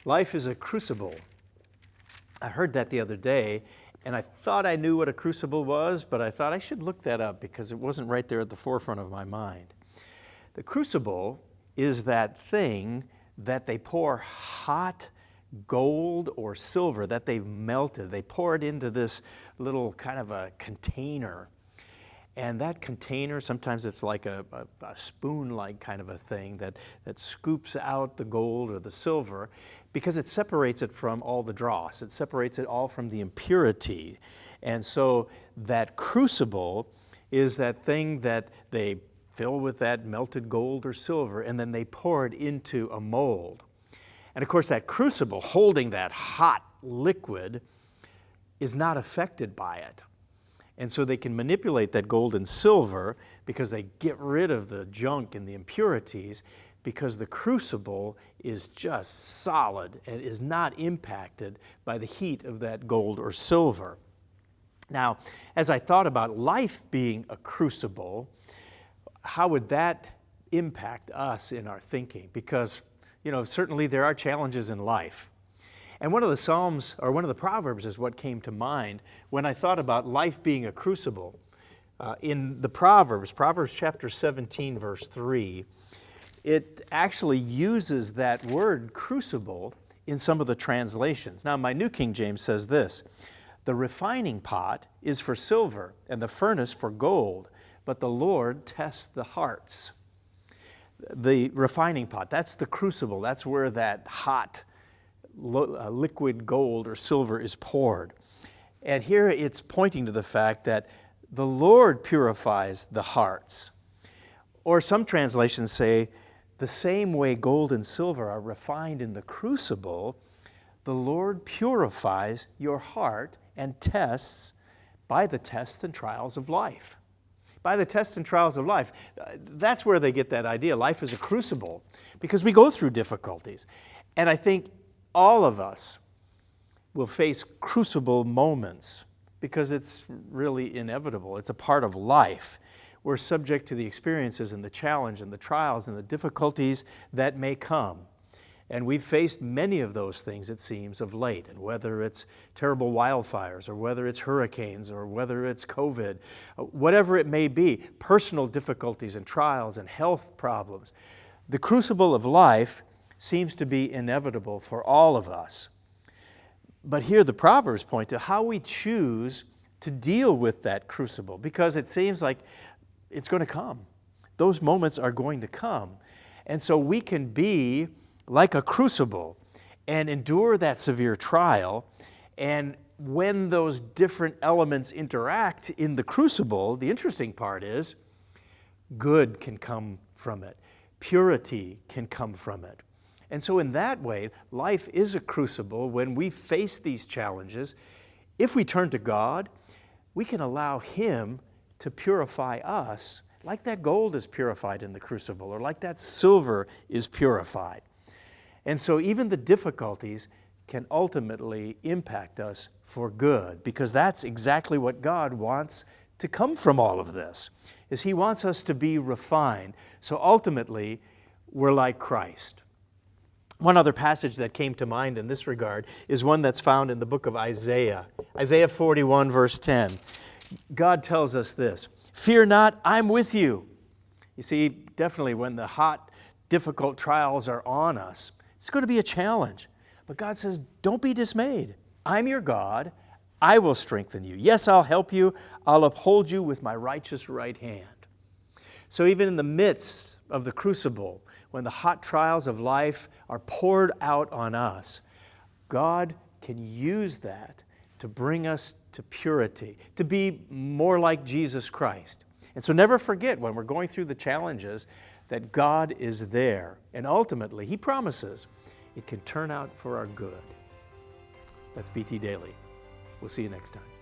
Life is a crucible. I heard that the other day, and I thought I knew what a crucible was, but I thought I should look that up because it wasn't right there at the forefront of my mind. The crucible is that thing that they pour hot gold or silver that they've melted. They pour it into this little kind of a container. And that container, sometimes it's like a spoon-like kind of a thing that scoops out the gold or the silver because it separates it from all the dross. It separates it all from the impurity. And so that crucible is that thing that they fill with that melted gold or silver, and then they pour it into a mold. And of course, that crucible holding that hot liquid is not affected by it. And so they can manipulate that gold and silver because they get rid of the junk and the impurities because the crucible is just solid and is not impacted by the heat of that gold or silver. Now, as I thought about life being a crucible, how would that impact us in our thinking? Because, certainly there are challenges in life. And one of the Psalms, or one of the Proverbs is what came to mind when I thought about life being a crucible. In the Proverbs chapter 17, verse 3, it actually uses that word crucible in some of the translations. Now, my New King James says this: "The refining pot is for silver, and the furnace for gold, but the Lord tests the hearts." The refining pot, that's the crucible. That's where that hot liquid gold or silver is poured. And here it's pointing to the fact that the Lord purifies the hearts. Or some translations say, the same way gold and silver are refined in the crucible, the Lord purifies your heart and tests by the tests and trials of life. By the tests and trials of life. That's where they get that idea. Life is a crucible because we go through difficulties. And I think all of us will face crucible moments because it's really inevitable. It's a part of life. We're subject to the experiences and the challenge and the trials and the difficulties that may come. And we've faced many of those things, it seems, of late. And whether it's terrible wildfires or whether it's hurricanes or whether it's COVID, whatever it may be, personal difficulties and trials and health problems, the crucible of life seems to be inevitable for all of us. But here the Proverbs point to how we choose to deal with that crucible, because it seems like it's going to come. Those moments are going to come. And so we can be like a crucible and endure that severe trial. And when those different elements interact in the crucible, the interesting part is good can come from it. Purity can come from it. And so in that way, life is a crucible. When we face these challenges, if we turn to God, we can allow Him to purify us like that gold is purified in the crucible or like that silver is purified. And so even the difficulties can ultimately impact us for good, because that's exactly what God wants to come from all of this, is He wants us to be refined. So ultimately, we're like Christ. One other passage that came to mind in this regard is one that's found in the book of Isaiah. Isaiah 41, verse 10. God tells us this: "Fear not, I'm with you." You see, definitely when the hot, difficult trials are on us, it's going to be a challenge. But God says, don't be dismayed. I'm your God. I will strengthen you. Yes, I'll help you. I'll uphold you with my righteous right hand. So even in the midst of the crucible, when the hot trials of life are poured out on us, God can use that to bring us to purity, to be more like Jesus Christ. And so never forget, when we're going through the challenges, that God is there. And ultimately, He promises it can turn out for our good. That's BT Daily. We'll see you next time.